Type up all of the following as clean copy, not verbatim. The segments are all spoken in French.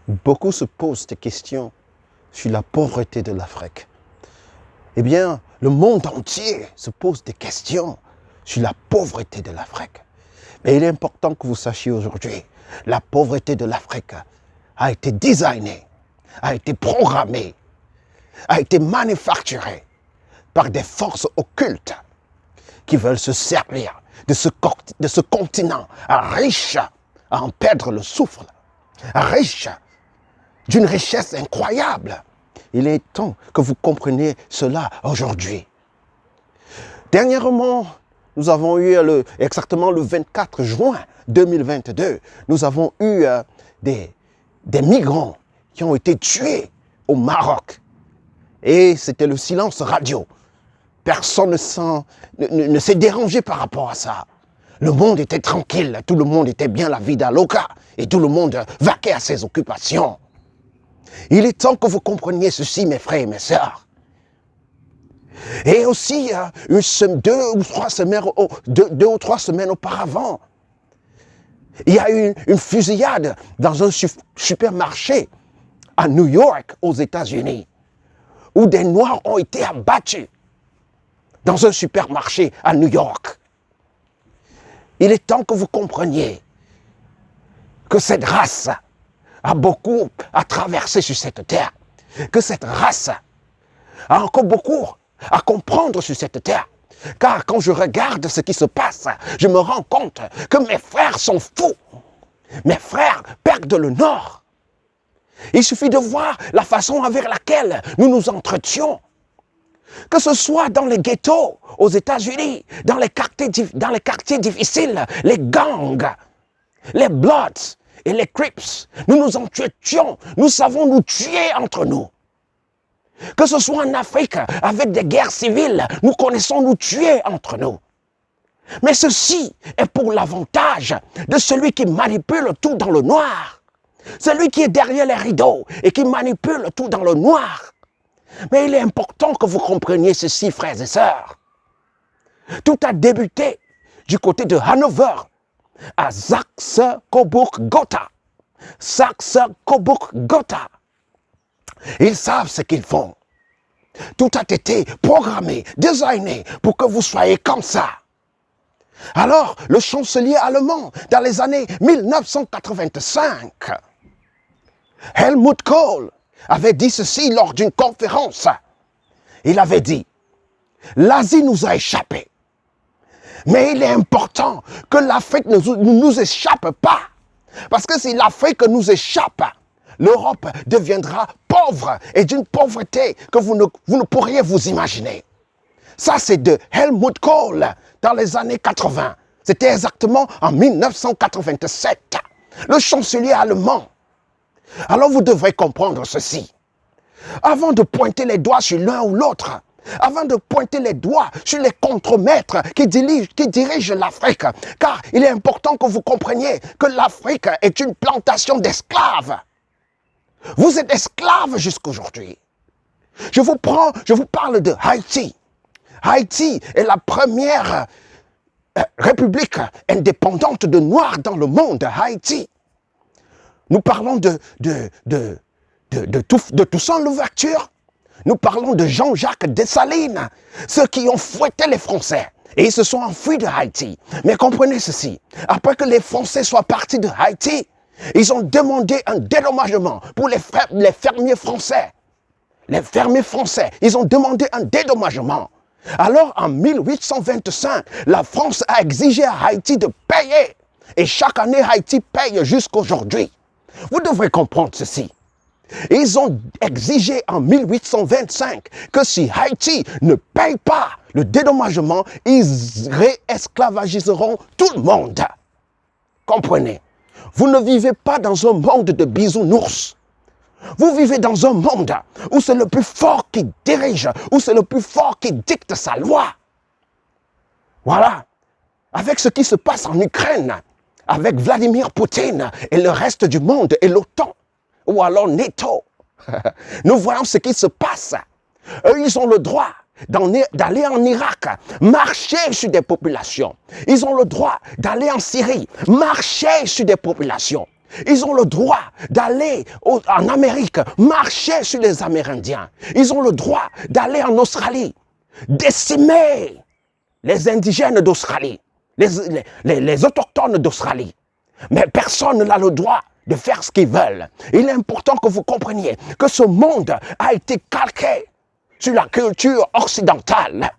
Beaucoup se posent des questions sur la pauvreté de l'Afrique. Eh bien, le monde entier se pose des questions sur la pauvreté de l'Afrique. Mais il est important que vous sachiez aujourd'hui, la pauvreté de l'Afrique a été designée, a été programmée, a été manufacturée par des forces occultes qui veulent se servir de ce continent riche à en perdre le souffle, riche d'une richesse incroyable. Il est temps que vous compreniez cela aujourd'hui. Dernièrement, nous avons eu exactement le 24 juin 2022, nous avons eu des migrants qui ont été tués au Maroc. Et c'était le silence radio. Personne ne s'est dérangé par rapport à ça. Le monde était tranquille, tout le monde était bien la vida loca et tout le monde vaquait à ses occupations. Il est temps que vous compreniez ceci, mes frères et mes sœurs. Et aussi, deux ou trois semaines auparavant, il y a eu une fusillade dans un supermarché à New York, aux États-Unis, où des Noirs ont été abattus dans un supermarché à New York. Il est temps que vous compreniez que cette race a beaucoup à traverser sur cette terre, que cette race a encore beaucoup à comprendre sur cette terre. Car quand je regarde ce qui se passe, je me rends compte que mes frères sont fous. Mes frères perdent le nord. Il suffit de voir la façon avec laquelle nous nous entretions. Que ce soit dans les ghettos aux États-Unis, dans les quartiers difficiles, les gangs, les Bloods et les Crips, nous nous entretions, nous savons nous tuer entre nous. Que ce soit en Afrique, avec des guerres civiles, nous connaissons nous tuer entre nous. Mais ceci est pour l'avantage de celui qui manipule tout dans le noir. Celui qui est derrière les rideaux et qui manipule tout dans le noir. Mais il est important que vous compreniez ceci, frères et sœurs. Tout a débuté du côté de Hanover, à Saxe-Cobourg-Gotha. Saxe-Cobourg-Gotha. Ils savent ce qu'ils font. Tout a été programmé, designé pour que vous soyez comme ça. Alors, le chancelier allemand, dans les années 1985, Helmut Kohl, avait dit ceci lors d'une conférence. Il avait dit, l'Asie nous a échappé. Mais il est important que l'Afrique ne nous échappe pas. Parce que si l'Afrique nous échappe, l'Europe deviendra pauvre et d'une pauvreté que vous ne pourriez vous imaginer. Ça, c'est de Helmut Kohl dans les années 80. C'était exactement en 1987. Le chancelier allemand. Alors vous devrez comprendre ceci. Avant de pointer les doigts sur l'un ou l'autre, avant de pointer les doigts sur les contremaîtres qui dirigent l'Afrique, car il est important que vous compreniez que l'Afrique est une plantation d'esclaves. Vous êtes esclaves jusqu'aujourd'hui. Je vous parle de Haïti. Haïti est la première république indépendante de Noirs dans le monde, Haïti. Nous parlons de Toussaint Louverture. Nous parlons de Jean-Jacques Dessalines, ceux qui ont fouetté les Français. Et ils se sont enfuis de Haïti. Mais comprenez ceci, après que les Français soient partis de Haïti, ils ont demandé un dédommagement pour les fermiers français. Les fermiers français, ils ont demandé un dédommagement. Alors, en 1825, la France a exigé à Haïti de payer. Et chaque année, Haïti paye jusqu'aujourd'hui. Vous devrez comprendre ceci. Ils ont exigé en 1825 que si Haïti ne paye pas le dédommagement, ils réesclavagiseront tout le monde. Comprenez? Vous ne vivez pas dans un monde de bisounours. Vous vivez dans un monde où c'est le plus fort qui dirige, où c'est le plus fort qui dicte sa loi. Voilà. Avec ce qui se passe en Ukraine, avec Vladimir Poutine et le reste du monde et l'OTAN, ou alors NATO, nous voyons ce qui se passe. Eux, ils ont le droit d'aller en Irak, marcher sur des populations. Ils ont le droit d'aller en Syrie, marcher sur des populations. Ils ont le droit d'aller en Amérique, marcher sur les Amérindiens. Ils ont le droit d'aller en Australie, décimer les indigènes d'Australie, les autochtones d'Australie. Mais personne n'a le droit de faire ce qu'ils veulent. Il est important que vous compreniez que ce monde a été calqué sur la culture occidentale.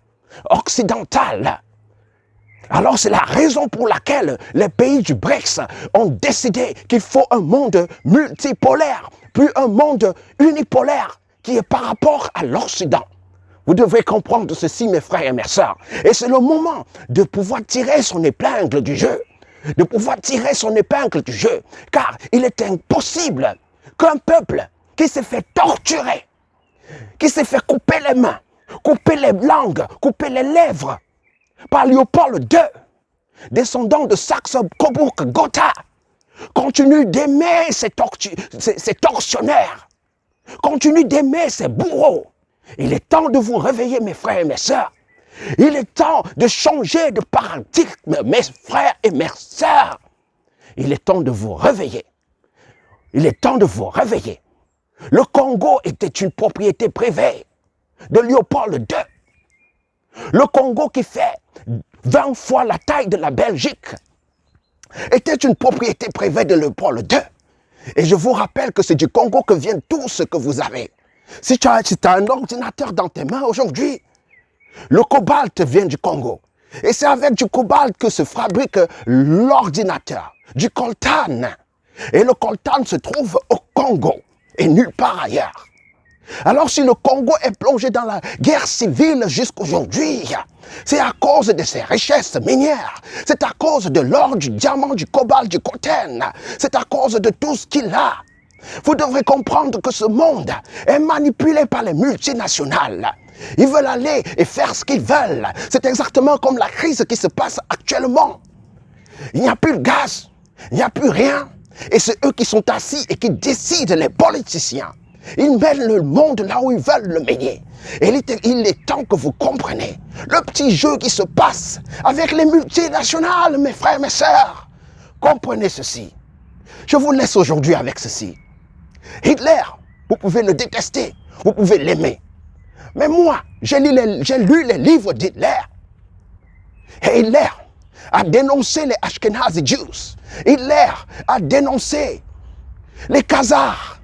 Alors c'est la raison pour laquelle les pays du BRICS ont décidé qu'il faut un monde multipolaire, plus un monde unipolaire qui est par rapport à l'Occident. Vous devez comprendre ceci, mes frères et mes sœurs. Et c'est le moment de pouvoir tirer son épingle du jeu. De pouvoir tirer son épingle du jeu. Car il est impossible qu'un peuple qui s'est fait torturer, qui s'est fait couper les mains, couper les langues, couper les lèvres par Léopold II, descendant de Saxe-Cobourg-Gotha, continue d'aimer ces tortionnaires, continue d'aimer ces bourreaux. Il est temps de vous réveiller, mes frères et mes sœurs. Il est temps de changer de paradigme, mes frères et mes sœurs. Il est temps de vous réveiller. Il est temps de vous réveiller. Le Congo était une propriété privée de Léopold II. Le Congo qui fait 20 fois la taille de la Belgique était une propriété privée de Léopold II. Et je vous rappelle que c'est du Congo que vient tout ce que vous avez. Si tu as un ordinateur dans tes mains aujourd'hui, le cobalt vient du Congo. Et c'est avec du cobalt que se fabrique l'ordinateur, du coltan. Et le coltan se trouve au Congo et nulle part ailleurs. Alors si le Congo est plongé dans la guerre civile jusqu'aujourd'hui, c'est à cause de ses richesses minières, c'est à cause de l'or, du diamant, du cobalt, du coltan, c'est à cause de tout ce qu'il a. Vous devrez comprendre que ce monde est manipulé par les multinationales. Ils veulent aller et faire ce qu'ils veulent. C'est exactement comme la crise qui se passe actuellement. Il n'y a plus de gaz, il n'y a plus rien. Et c'est eux qui sont assis et qui décident, les politiciens. Ils mènent le monde là où ils veulent le mener. Et il est temps que vous compreniez le petit jeu qui se passe avec les multinationales, mes frères, mes sœurs. Comprenez ceci. Je vous laisse aujourd'hui avec ceci. Hitler, vous pouvez le détester, vous pouvez l'aimer. Mais moi, j'ai lu les livres d'Hitler. Et Hitler a dénoncé les Ashkenazi Jews. Hitler a dénoncé les Khazars,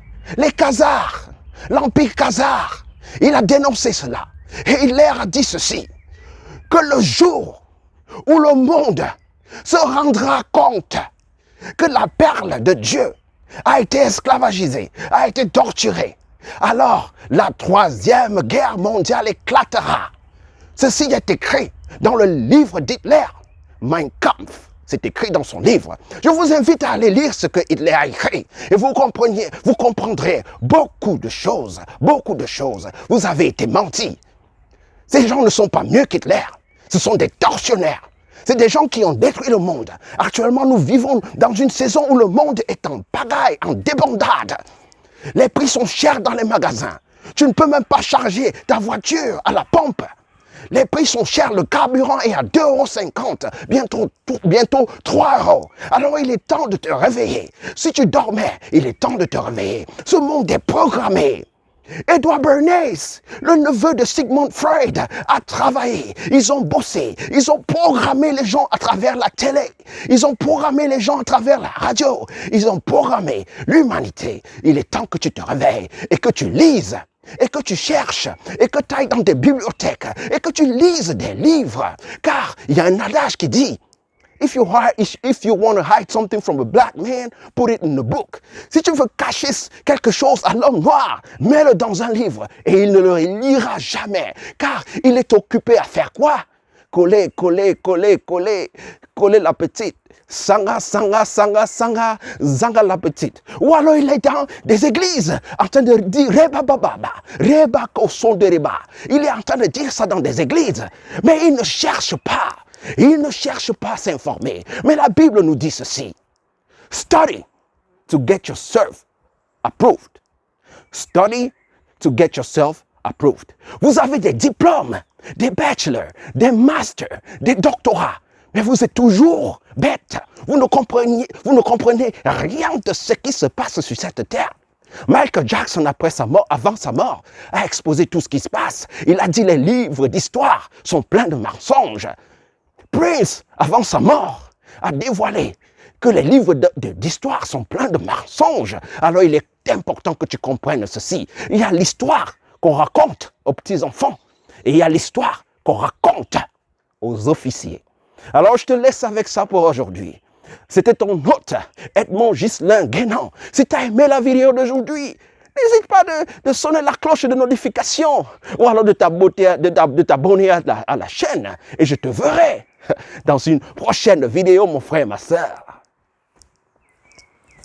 l'Empire Khazar. Il a dénoncé cela. Et Hitler a dit ceci, que le jour où le monde se rendra compte que la perle de Dieu a été esclavagisée, a été torturée, alors la troisième guerre mondiale éclatera. Ceci est écrit dans le livre d'Hitler, Mein Kampf. C'est écrit dans son livre. Je vous invite à aller lire ce que Hitler a écrit. Et vous comprendrez beaucoup de choses. Beaucoup de choses. Vous avez été menti. Ces gens ne sont pas mieux qu'Hitler. Ce sont des tortionnaires. C'est des gens qui ont détruit le monde. Actuellement, nous vivons dans une saison où le monde est en pagaille, en débandade. Les prix sont chers dans les magasins. Tu ne peux même pas charger ta voiture à la pompe. Les prix sont chers, le carburant est à 2,50 €, bientôt 3 €. Alors il est temps de te réveiller. Si tu dormais, il est temps de te réveiller. Ce monde est programmé. Edward Bernays, le neveu de Sigmund Freud, a travaillé. Ils ont bossé. Ils ont programmé les gens à travers la télé. Ils ont programmé les gens à travers la radio. Ils ont programmé l'humanité. Il est temps que tu te réveilles et que tu lises. Et que tu cherches, et que tu ailles dans des bibliothèques, et que tu lises des livres. Car il y a un adage qui dit, if you want to hide something from a black man, put it in a book. Si tu veux cacher quelque chose à l'homme noir, mets-le dans un livre, et il ne le lira jamais. Car il est occupé à faire quoi? Coller la petite. Sanga la petite. Ou alors il est dans des églises en train de dire Reba Baba, Reba au son de Reba. Il est en train de dire ça dans des églises. Mais il ne cherche pas. Il ne cherche pas à s'informer. Mais la Bible nous dit ceci. Study to get yourself approved. Study to get yourself approved. Vous avez des diplômes, des bachelors, des masters, des doctorats. Mais vous êtes toujours bête. Vous ne comprenez rien de ce qui se passe sur cette terre. Michael Jackson, avant sa mort, a exposé tout ce qui se passe. Il a dit les livres d'histoire sont pleins de mensonges. Prince, avant sa mort, a dévoilé que les livres d'histoire sont pleins de mensonges. Alors il est important que tu comprennes ceci. Il y a l'histoire qu'on raconte aux petits-enfants et il y a l'histoire qu'on raconte aux officiers. Alors je te laisse avec ça pour aujourd'hui. C'était ton hôte, Edmond Ghislain Guénan. Si tu as aimé la vidéo d'aujourd'hui, n'hésite pas de sonner la cloche de notification ou alors de t'abonner à la chaîne. Et je te verrai dans une prochaine vidéo, mon frère et ma soeur.